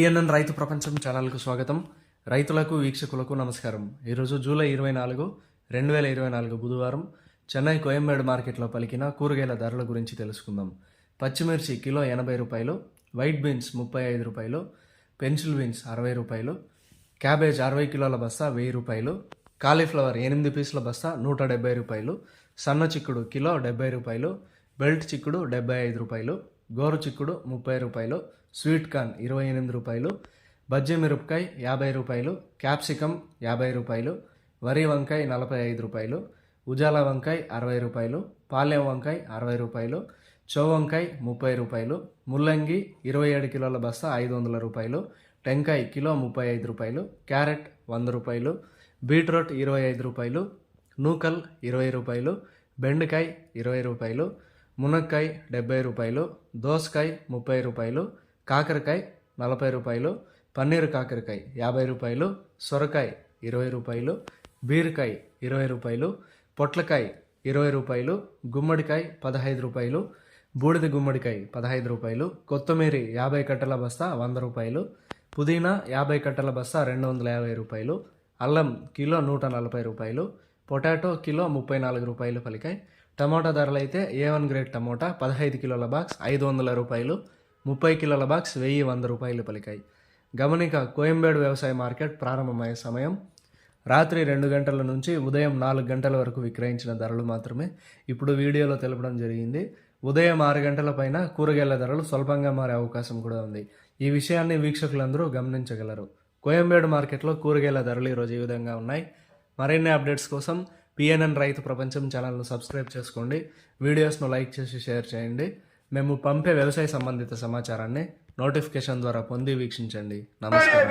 PNN రైతు ప్రపంచం ఛానల్కు స్వాగతం. రైతులకు వీక్షకులకు నమస్కారం. ఈరోజు జూలై 24, 2024 బుధవారం చెన్నై కోయంబేడు మార్కెట్లో పలికిన కూరగాయల ధరల గురించి తెలుసుకుందాం. పచ్చిమిర్చి కిలో 80 రూపాయలు, వైట్ బీన్స్ 35 రూపాయలు, పెన్సిల్ బీన్స్ 60 రూపాయలు, క్యాబేజ్ 60 కిలోల బస్తా 1000 రూపాయలు, కాలీఫ్లవర్ 8 పీసుల బస్తా 170 రూపాయలు, సన్న చిక్కుడు కిలో 70 రూపాయలు, బెల్ట్ చిక్కుడు 75 రూపాయలు, గోరు చిక్కుడు 30 రూపాయలు, స్వీట్ కార్న్ 28 రూపాయలు, బజ్జీ మిరపకాయ 50 రూపాయలు, క్యాప్సికమ్ 50 రూపాయలు, వరి వంకాయ 45 రూపాయలు, ఉజాలా వంకాయ 60 రూపాయలు, పాలెం వంకాయ 60 రూపాయలు, చౌవంకాయ 30 రూపాయలు, ముల్లంగి 27 కిలోల బస్తా 500 రూపాయలు, టెంకాయ కిలో 35 రూపాయలు, క్యారెట్ 100 రూపాయలు, బీట్రూట్ 25 రూపాయలు, నూకల్ 20 రూపాయలు, బెండకాయ 20 రూపాయలు, మునక్కాయ 70 రూపాయలు, దోసకాయ 30 రూపాయలు, కాకరకాయ 40 రూపాయలు, పన్నీరు కాకరకాయ 50 రూపాయలు, సొరకాయ 20 రూపాయలు, బీరకాయ 20 రూపాయలు, పొట్లకాయ 20 రూపాయలు, గుమ్మడికాయ 15 రూపాయలు, బూడిద గుమ్మడికాయ 15 రూపాయలు, కొత్తిమీర 50 కట్టల బస్తా 100 రూపాయలు, పుదీనా 50 కట్టల బస్తా 250 రూపాయలు, అల్లం కిలో 140 రూపాయలు, పొటాటో కిలో 34 రూపాయలు పలికాయి. టమోటా ధరలు అయితే A1 గ్రేడ్ టమోటా 15 కిలోల బాక్స్ 500 రూపాయలు, 30 కిలోల బాక్స్ 1100 రూపాయలు పలికాయి. గమనిక, కోయంబేడు వ్యవసాయ మార్కెట్ ప్రారంభమయ్యే సమయం రాత్రి 2 గంటల నుంచి ఉదయం 4 గంటల వరకు విక్రయించిన ధరలు మాత్రమే ఇప్పుడు వీడియోలో తెలపడం జరిగింది. ఉదయం 6 గంటల పైన కూరగాయల ధరలు స్వల్పంగా మారే అవకాశం కూడా ఉంది. ఈ విషయాన్ని వీక్షకులందరూ గమనించగలరు. కోయంబేడు మార్కెట్లో కూరగాయల ధరలు ఈరోజు ఈ విధంగా ఉన్నాయి. మరిన్ని అప్డేట్స్ కోసం పిఎన్ఎన్ రైతు ప్రపంచం ఛానల్ను సబ్స్క్రైబ్ చేసుకోండి. వీడియోస్ను లైక్ చేసి షేర్ చేయండి. మేము పంపే వ్యవసాయ సంబంధిత సమాచారాన్ని నోటిఫికేషన్ ద్వారా పొంది వీక్షించండి. నమస్కారం.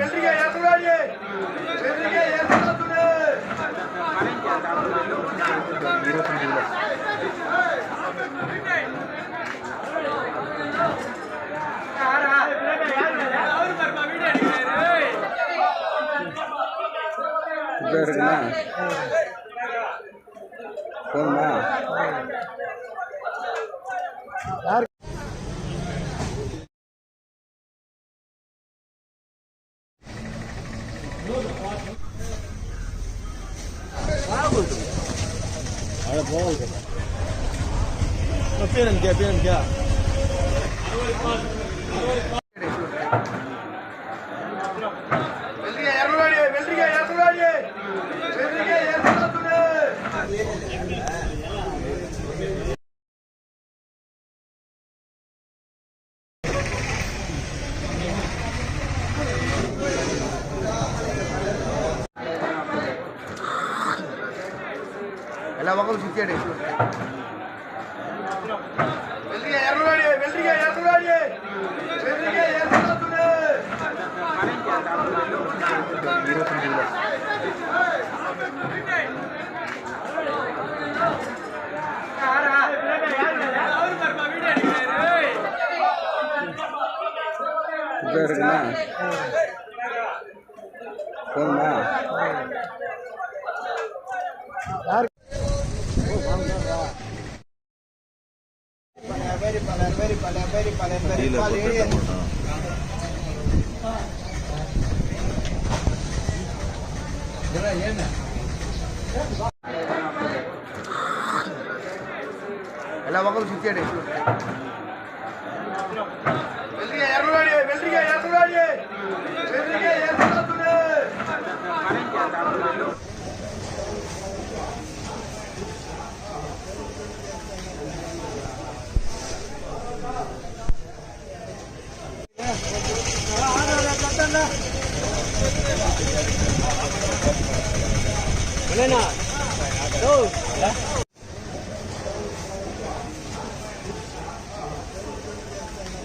ಎಲ್ಲ ಮಕ್ಕಳು ಸಿಕ್ಕೇಡಿ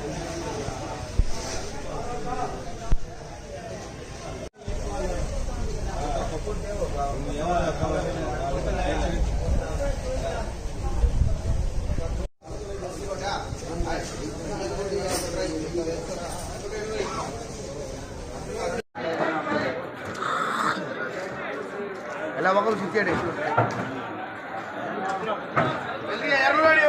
ಎಲ್ಲ ಮಕ್ಕಳು ಸಿಕ್ಕೇಡಿ ಎಲ್ಲ ಮಕ್ಕಳು ಸಿಕ್ಕೇಡಿ వెల్లిగా ఎర్రవాడి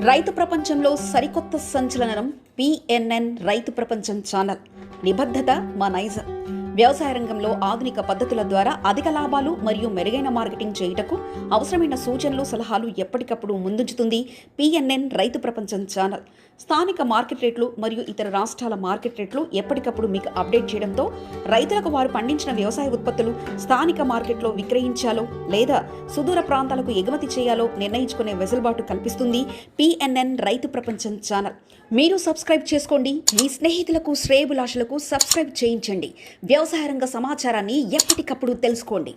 రైతు ప్రపంచంలో సరికొత్త సంచలనం పిఎన్ఎన్ రైతు ప్రపంచం ఛానల్. నిబద్ధత మా నైజం. వ్యవసాయ రంగంలో ఆధునిక పద్ధతుల ద్వారా అధిక లాభాలు మరియు మెరుగైన మార్కెటింగ్ చేయుటకు అవసరమైన సూచనలు, సలహాలు ఎప్పటికప్పుడు ముందుంచుతుంది పిఎన్ఎన్ రైతు ప్రపంచం ఛానల్. స్థానిక మార్కెట్ రేట్లు మరియు ఇతర రాష్ట్రాల మార్కెట్ రేట్లు ఎప్పటికప్పుడు మీకు అప్డేట్ చేయడంతో రైతులకు వారు పండించిన వ్యవసాయ ఉత్పత్తులు స్థానిక మార్కెట్లో విక్రయించాలో లేదా సుదూర ప్రాంతాలకు ఎగుమతి చేయాలో నిర్ణయించుకునే వెసులుబాటు కల్పిస్తుంది పిఎన్ఎన్ రైతు ప్రపంచం ఛానల్. మీరు సబ్స్క్రైబ్ చేసుకోండి. మీ స్నేహితులకు, శ్రేయోభిలాషులకు సబ్స్క్రైబ్ చేయించండి. వ్యవసాయ రంగ సమాచారాన్ని ఎప్పటికప్పుడు తెలుసుకోండి.